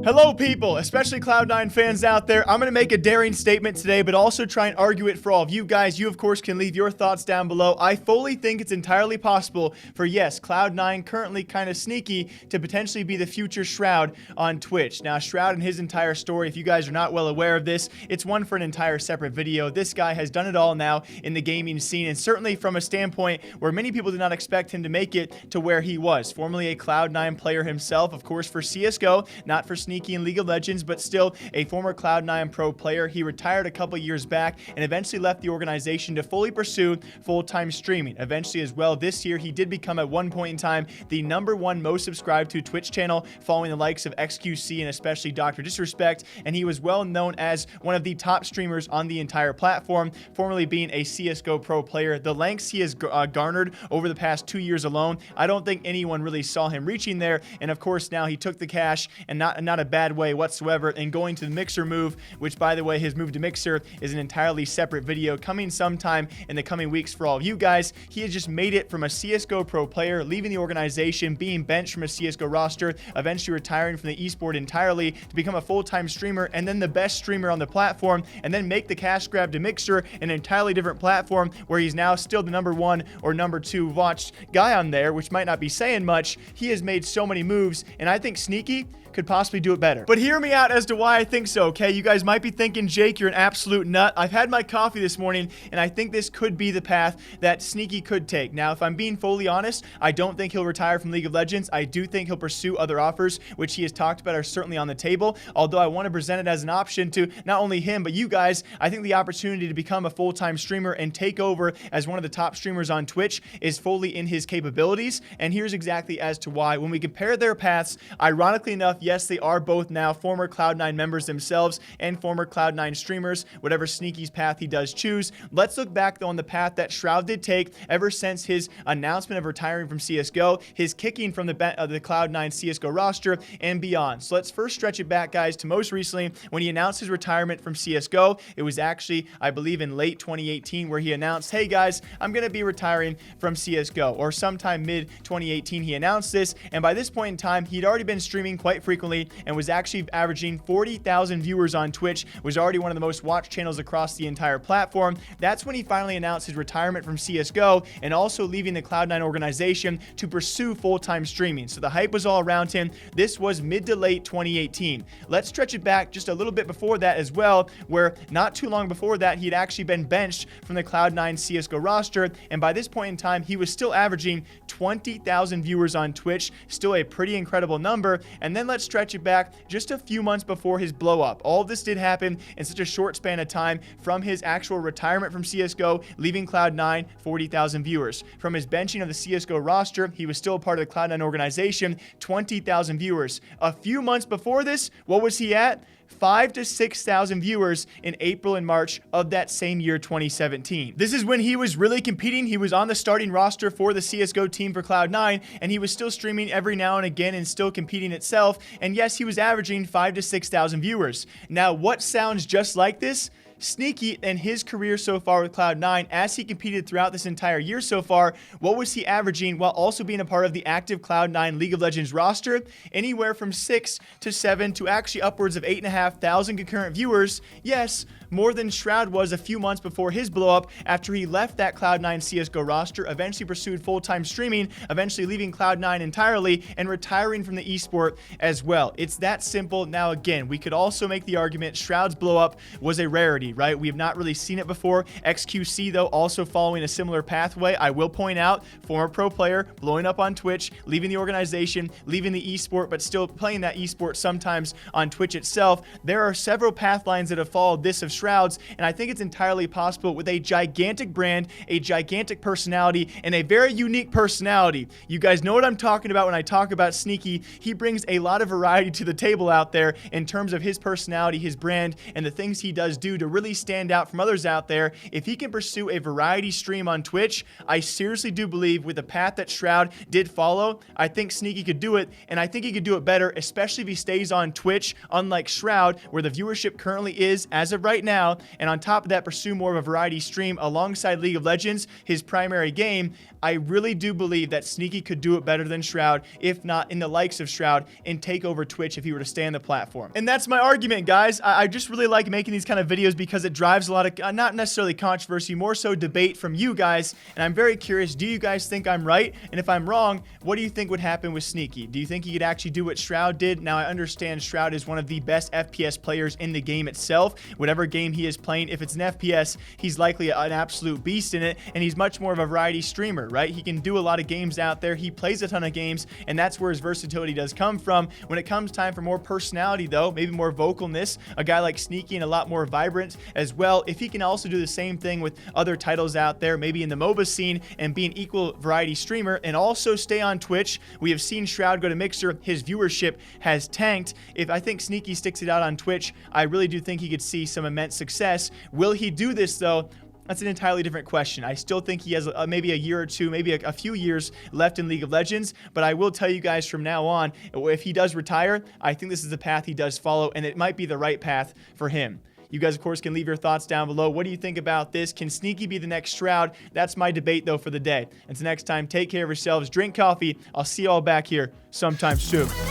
Hello people, especially Cloud9 fans out there. I'm going to make a daring statement today, but also try and argue it for all of you guys. You, of course, can leave your thoughts down below. I fully think it's entirely possible for, yes, Cloud9, currently kind of sneaky, to potentially be the future Shroud on Twitch. Now, Shroud and his entire story, if you guys are not well aware of this, it's one for an entire separate video. This guy has done it all now in the gaming scene, and certainly from a standpoint where many people did not expect him to make it to where he was. Formerly a Cloud9 player himself, of course, for CSGO, not for Sneaky in League of Legends, but still a former Cloud9 pro player. He retired a couple years back and eventually left the organization to fully pursue full-time streaming. Eventually as well, this year, he did become at one point in time the #1 most subscribed to Twitch channel, following the likes of XQC and especially Dr. Disrespect, and he was well known as one of the top streamers on the entire platform, formerly being a CSGO pro player. The lengths he has garnered over the past 2 years alone, I don't think anyone really saw him reaching there, and of course now he took the cash, and not a bad way whatsoever, and going to the Mixer move, which, by the way, his move to Mixer is an entirely separate video coming sometime in the coming weeks for all of you guys. He has just made it from a CSGO pro player, leaving the organization, being benched from a CSGO roster, eventually retiring from the esport entirely to become a full-time streamer, and then the best streamer on the platform, and then make the cash grab to Mixer, an entirely different platform where he's now still the #1 or #2 watched guy on there, which might not be saying much. He has made so many moves, and I think Sneaky could possibly do it better. But hear me out as to why I think so, okay? You guys might be thinking, Jake, you're an absolute nut. I've had my coffee this morning, and I think this could be the path that Sneaky could take. Now, if I'm being fully honest, I don't think he'll retire from League of Legends. I do think he'll pursue other offers, which he has talked about are certainly on the table, although I want to present it as an option to not only him, but you guys. I think the opportunity to become a full-time streamer and take over as one of the top streamers on Twitch is fully in his capabilities, and here's exactly as to why. When we compare their paths, ironically enough, yes, they are both now former Cloud9 members themselves and former Cloud9 streamers, whatever Sneaky's path he does choose. Let's look back, though, on the path that Shroud did take ever since his announcement of retiring from CSGO, his kicking from the Cloud9 CSGO roster, and beyond. So let's first stretch it back, guys, to most recently when he announced his retirement from CSGO. It was actually, I believe, in late 2018 where he announced, hey, guys, I'm going to be retiring from CSGO, or sometime mid-2018 he announced this, and by this point in time, he'd already been streaming quite frequently and was actually averaging 40,000 viewers on Twitch, was already one of the most watched channels across the entire platform. That's when he finally announced his retirement from CSGO and also leaving the Cloud9 organization to pursue full-time streaming. So the hype was all around him. This was mid to late 2018. Let's stretch it back just a little bit before that as well, where not too long before that, he'd actually been benched from the Cloud9 CSGO roster, and by this point in time, he was still averaging 20,000 viewers on Twitch, still a pretty incredible number. And then let's stretch it back just a few months before his blow up. All of this did happen in such a short span of time, from his actual retirement from CSGO, leaving Cloud9, 40,000 viewers. From his benching of the CSGO roster, he was still a part of the Cloud9 organization, 20,000 viewers. A few months before this, what was he at? 5,000 to 6,000 viewers in April and March of that same year, 2017. This is when he was really competing. He was on the starting roster for the CSGO team for Cloud9, and he was still streaming every now and again and still competing itself. And yes, he was averaging 5,000 to 6,000 viewers. Now, what sounds just like this? Sneaky and his career so far with Cloud9, as he competed throughout this entire year so far, what was he averaging while also being a part of the active Cloud9 League of Legends roster? Anywhere from 6,000 to 7,000 to actually upwards of 8,500 concurrent viewers. Yes, more than Shroud was a few months before his blow-up after he left that Cloud9 CSGO roster, eventually pursued full-time streaming, eventually leaving Cloud9 entirely and retiring from the esport as well. It's that simple. Now, again, we could also make the argument Shroud's blow-up was a rarity, right? We have not really seen it before. XQC, though, also following a similar pathway. I will point out, former pro player, blowing up on Twitch, leaving the organization, leaving the esport, but still playing that esport sometimes on Twitch itself. There are several path lines that have followed this of Shroud's, and I think it's entirely possible with a gigantic brand, a gigantic personality, and a very unique personality. You guys know what I'm talking about when I talk about Sneaky. He brings a lot of variety to the table out there in terms of his personality, his brand, and the things he does do to really really stand out from others out there. If he can pursue a variety stream on Twitch, I seriously do believe with the path that Shroud did follow, I think Sneaky could do it, and I think he could do it better, especially if he stays on Twitch, unlike Shroud, where the viewership currently is as of right now, and on top of that, pursue more of a variety stream alongside League of Legends, his primary game. I really do believe that Sneaky could do it better than Shroud, if not in the likes of Shroud, and take over Twitch if he were to stay on the platform. And that's my argument, guys. I just really like making these kind of videos because it drives a lot of, not necessarily controversy, more so debate from you guys, and I'm very curious, do you guys think I'm right? And if I'm wrong, what do you think would happen with Sneaky? Do you think he could actually do what Shroud did? Now, I understand Shroud is one of the best FPS players in the game itself. Whatever game he is playing, if it's an FPS, he's likely an absolute beast in it, and he's much more of a variety streamer, right? He can do a lot of games out there. He plays a ton of games, and that's where his versatility does come from. When it comes time for more personality, though, maybe more vocalness, a guy like Sneaky and a lot more vibrant as well, if he can also do the same thing with other titles out there, maybe in the MOBA scene, and be an equal variety streamer, and also stay on Twitch. We have seen Shroud go to Mixer. His viewership has tanked. If I think Sneaky sticks it out on Twitch, I really do think he could see some immense success. Will he do this, though? That's an entirely different question. I still think he has maybe a year or two, maybe a few years left in League of Legends, but I will tell you guys from now on, if he does retire, I think this is the path he does follow, and it might be the right path for him. You guys, of course, can leave your thoughts down below. What do you think about this? Can Sneaky be the next Shroud? That's my debate, though, for the day. Until next time, take care of yourselves, drink coffee. I'll see you all back here sometime soon.